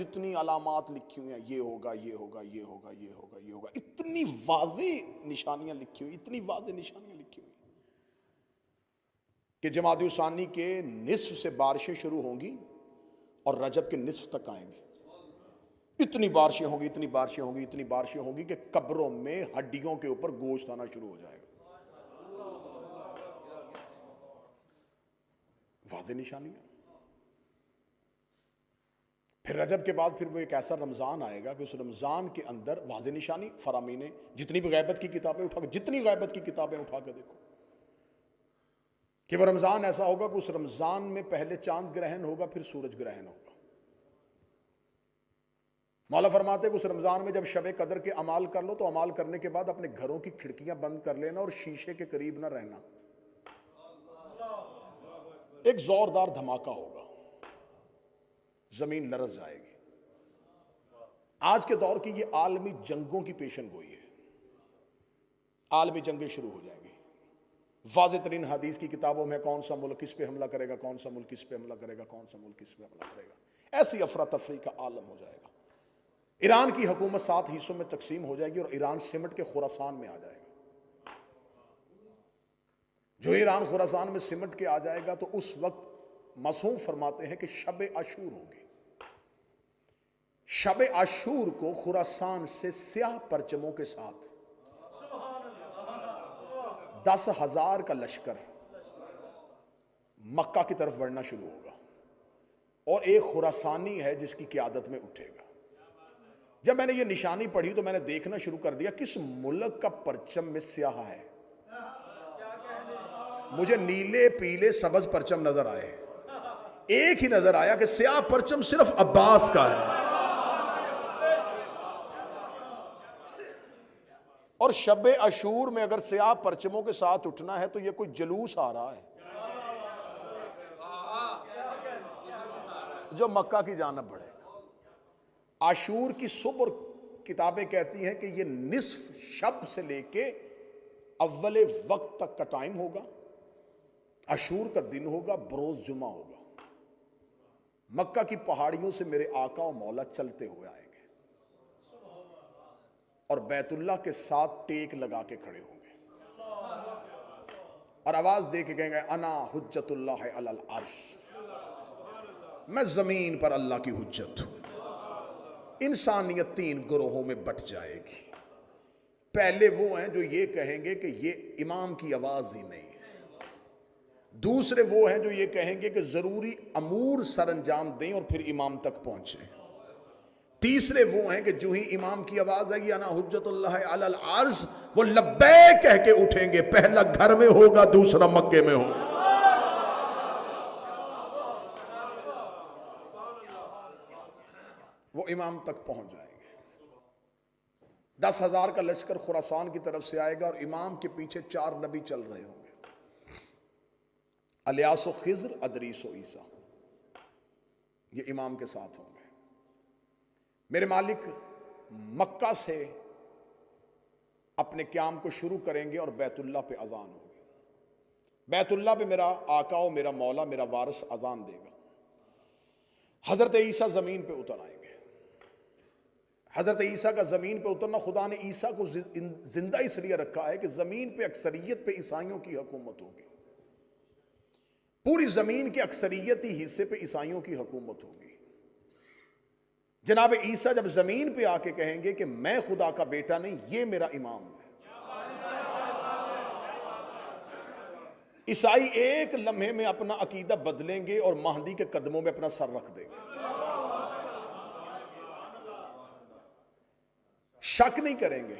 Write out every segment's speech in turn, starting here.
इतनी अलामात लिखी हुई हैं, ये होगा ये होगा ये होगा ये होगा ये होगा, इतनी वाज़े निशानियां लिखी हुई, इतनी वाज़े निशानियां लिखी हुई कि जमादी सानी के निस्फ से बारिशें शुरू होंगी और रजब के निस्फ तक आएंगी। इतनी बारिशें होंगी, इतनी बारिशें होंगी, इतनी बारिशें होंगी कि कब्रों में हड्डियों के ऊपर गोश्त आना शुरू हो जाएगा। वाज़े निशानियां। फिर रजब के बाद फिर वो एक ऐसा रमज़ान आएगा कि उस रमज़ान के अंदर वाज़े निशानी फरामीने, जितनी भी गैबत की किताबें उठा के, जितनी गैबत की किताबें उठा के देखो कि वो रमज़ान ऐसा होगा कि उस रमज़ान में पहले चांद ग्रहण होगा, फिर सूरज ग्रहण होगा। मौला फरमाते कि उस रमज़ान में जब शब कदर के अमाल कर लो तो अमाल करने के बाद अपने घरों की खिड़कियां बंद कर लेना और शीशे के करीब ना रहना। एक जोरदार धमाका होगा, जमीन लरज जाएगी। आज के दौर की ये आलमी जंगों की पेशन गोई है, आलमी जंगें शुरू हो जाएंगी। वाज़े तरीन हदीस की किताबों में कौन सा मुल्क किस पे हमला करेगा, कौन सा मुल्क किस पे हमला करेगा, कौन सा मुल्क किस पे हमला करेगा, ऐसी अफरा तफरी का आलम हो जाएगा। ईरान की हुकूमत 7 हिस्सों में तकसीम हो जाएगी और ईरान सिमट के खुरासान में आ जाएगा। जो ईरान खुरासान में सिमट के आ जाएगा तो उस वक्त मसूम फरमाते हैं कि शब आशूर होगी। शब आशूर को खुरासान से स्याह परचमों के साथ 10,000 का लश्कर मक्का की तरफ बढ़ना शुरू होगा और एक खुरासानी है जिसकी क़यादत में उठेगा। जब मैंने ये निशानी पढ़ी तो मैंने देखना शुरू कर दिया किस मुल्क का परचम में स्याह है। मुझे नीले पीले सबज परचम नजर आए, एक ही नजर आया कि स्याह परचम सिर्फ अब्बास का है। और शब अशूर में अगर स्याह परचमों के साथ उठना है तो यह कोई जलूस आ रहा है जो मक्का की जानब बढ़ेगा। आशूर की सुबह किताबें कहती हैं कि यह निस्फ शब से लेके अव्वले वक्त तक का टाइम होगा। आशूर का दिन होगा, बरोज जुमा होगा। मक्का की पहाड़ियों से मेरे आका और मौला चलते हुए आएंगे और बैतुल्लाह के साथ टेक लगा के खड़े होंगे और आवाज दे के कहेंगे अना हुज्जतुल्लाह अलल अर्श, मैं जमीन पर अल्लाह की हुज्जत हूं। इंसानियत 3 ग्रोहों में बट जाएगी। पहले वो हैं जो ये कहेंगे कि ये इमाम की आवाज ही नहीं है। दूसरे वो हैं जो ये कहेंगे कि जरूरी अमूर सरंजाम दें और फिर इमाम तक पहुंचे। तीसरे वो हैं कि जो ही इमाम की आवाज आएगी अना हुज्जतुल्लाह अलल अर्श, वो लब्बैक कह के उठेंगे। पहला घर में होगा, दूसरा मक्के में होगा। वो इमाम तक पहुंच जाएंगे। 10,000 का लश्कर खुरासान की तरफ से आएगा और इमाम के पीछे 4 नबी चल रहे होंगे, इलियास, खिज़्र, अदरीस और ईसा। ये इमाम के साथ होंगे। मेरे मालिक मक्का से अपने क़याम को शुरू करेंगे और बैतुल्लाह पे अजान होगी। बैतुल्लाह पे मेरा आका और मेरा मौला, मेरा वारिस अजान देगा। हजरत ईसा जमीन पे उतर आएंगे। हजरत ईसा का जमीन पे उतरना, खुदा ने ईसा को जिंदा इसलिए रखा है कि जमीन पे अक्सरियत पे ईसाइयों की हुकूमत होगी। पूरी जमीन के अक्सरियती हिस्से पे ईसाइयों की हुकूमत होगी। जनाब ईसा जब जमीन पे आके कहेंगे कि मैं खुदा का बेटा नहीं, ये मेरा इमाम है, ईसाई एक लम्हे में अपना अकीदा बदलेंगे और महदी के कदमों में अपना सर रख देंगे। शक नहीं करेंगे,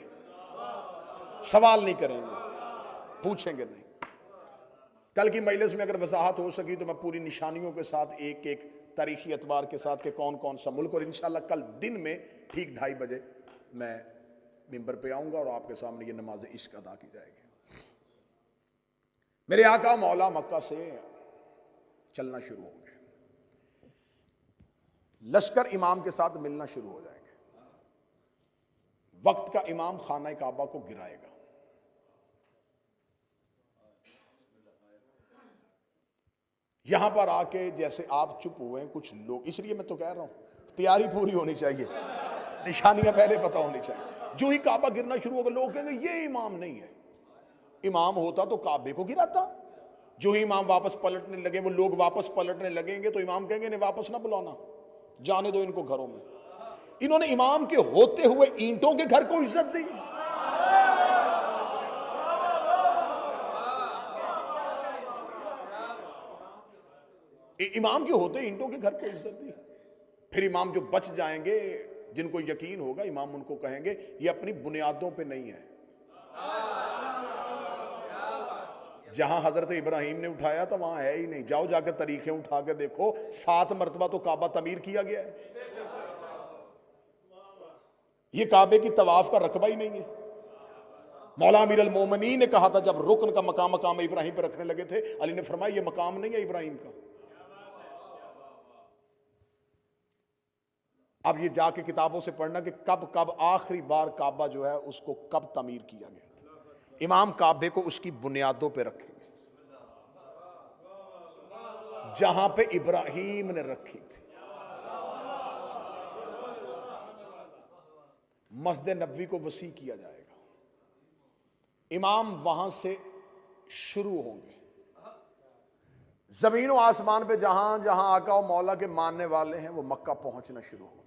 सवाल नहीं करेंगे, पूछेंगे नहीं। कल की मजलिस में अगर वजाहत हो सकी तो मैं पूरी निशानियों के साथ एक एक तारीखी एतबार के साथ के कौन कौन सा मुल्क, और इंशाअल्लाह कल दिन में ठीक 2:30 बजे मैं मिंबर पे आऊंगा और आपके सामने ये नमाज इश्क अदा की जाएगी। मेरे आका मौला मक्का से चलना शुरू होंगे, लश्कर इमाम के साथ मिलना शुरू हो जाएंगे। वक्त का इमाम खाना काबा को गिराएगा। यहां पर आके जैसे आप चुप हुए कुछ लोग, इसलिए मैं तो कह रहा हूं तैयारी पूरी होनी चाहिए, निशानियां पहले पता होनी चाहिए। जो ही काबा गिरना शुरू होगा लोग कहेंगे ये इमाम नहीं है। इमाम होता तो काबे को गिराता। जो ही इमाम वापस पलटने लगे, वो लोग वापस पलटने लगेंगे तो इमाम कहेंगे नहीं वापस ना बुलाना, जाने दो इनको घरों में। इन्होंने इमाम के होते हुए ईंटों के घर को इज्जत दी। इमाम के होते ईंटों के घर को इज्जत दी। फिर इमाम जो बच जाएंगे, जिनको यकीन होगा, इमाम उनको कहेंगे ये अपनी बुनियादों पे नहीं है। जहां हजरत इब्राहिम ने उठाया था वहां है ही नहीं। जाओ जाकर तरीके उठा के देखो, 7 मरतबा तो काबा तमीर किया गया है। ये काबे की तवाफ का रकबा ही नहीं है। मौला अमीर अल मोमिनीन ने कहा था जब रुकन का मकाम इब्राहिम पे रखने लगे थे, अली ने फरमाया ये मकाम नहीं है इब्राहिम का। अब ये जाके किताबों से पढ़ना कि कब कब आखिरी बार काबा जो है उसको कब तमीर किया गया था। इमाम काबे को उसकी बुनियादों पे रखेंगे जहां पे इब्राहिम ने रखी थी। मस्जिद नबवी को वसी किया जाएगा। इमाम वहां से शुरू होंगे। जमीन व आसमान पे जहां जहां आका और मौला के मानने वाले हैं वो मक्का पहुंचना शुरू होंगे।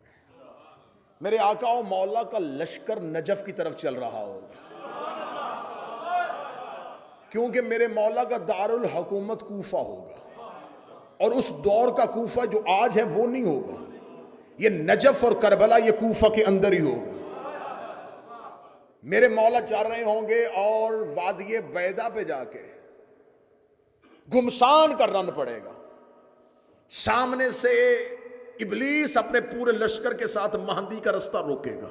मेरे आका और मौला का लश्कर नजफ की तरफ चल रहा होगा, क्योंकि मेरे मौला का दारुल हुकूमत कूफा होगा और उस दौर का कूफा जो आज है वो नहीं होगा। ये नजफ और करबला ये कूफा के अंदर ही होगा। मेरे मौला चल रहे होंगे और वादिये बैदा पे जाके घुमसान का रन पड़ेगा। सामने से इब्लीस अपने पूरे लश्कर के साथ महदी का रास्ता रोकेगा।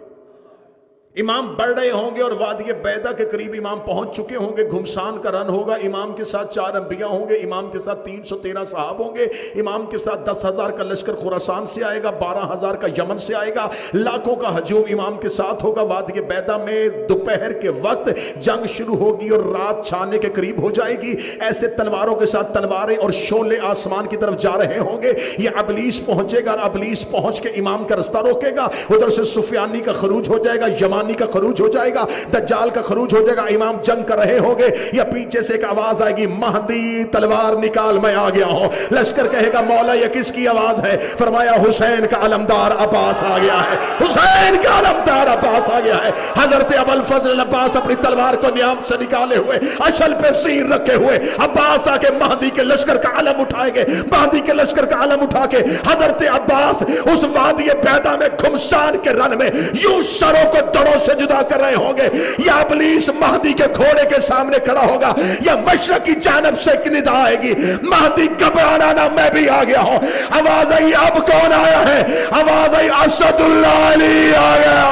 इमाम बढ़ रहे होंगे और वादिये बैदा के करीब इमाम पहुंच चुके होंगे। घुमसान का रन होगा। इमाम के साथ 4 अंबिया होंगे। इमाम के साथ 313 साहब होंगे। इमाम के साथ 10,000 का लश्कर खुरासान से आएगा, 12,000 का यमन से आएगा, लाखों का हजूम इमाम के साथ होगा। वादिये बैदा में दोपहर के वक्त जंग शुरू होगी और रात छाने के करीब हो जाएगी। ऐसे तलवारों के साथ तलवारें और शोले आसमान की तरफ जा रहे होंगे। ये अबलीस पहुंचेगा। अबलीस पहुंच के इमाम का रास्ता रोकेगा। उधर से सुफियानी का खरूज हो जाएगा, यमानी का खरूज हो जाएगा, दज्जाल का खरूज हो जाएगा। इमाम जंग कर रहे होंगे या पीछे से एक आवाज आएगी, महदी तलवार निकाल मैं आ गया हूं। लश्कर कहेगा मौला ये किसकी आवाज है? फरमाया हुसैन का अलमदार अब्बास आ गया है। हुसैन का अलमदार अब्बास आ गया है। हजरत अबुल फजल अब्बास अपनी तलवार को नियाम से निकाले हुए अशल पे सीर रखे हुए अब्बास आके महदी के लश्कर का अलम उठाएंगे। महदी के लश्कर का अलम उठा के हजरत अब्बास उस वादी बैदा में घुमसान के रन में यूं सरों को दड़ों से जुदा कर रहे होंगे। या इब्लीस महदी के घोड़े के सामने खड़ा होगा या मशरक की जानब से एक निदा आएगी, महदी घबराना ना मैं भी आ गया हूं। आवाज आई अब कौन आया है? आवाज आई असदुल्लाह अली आ गया।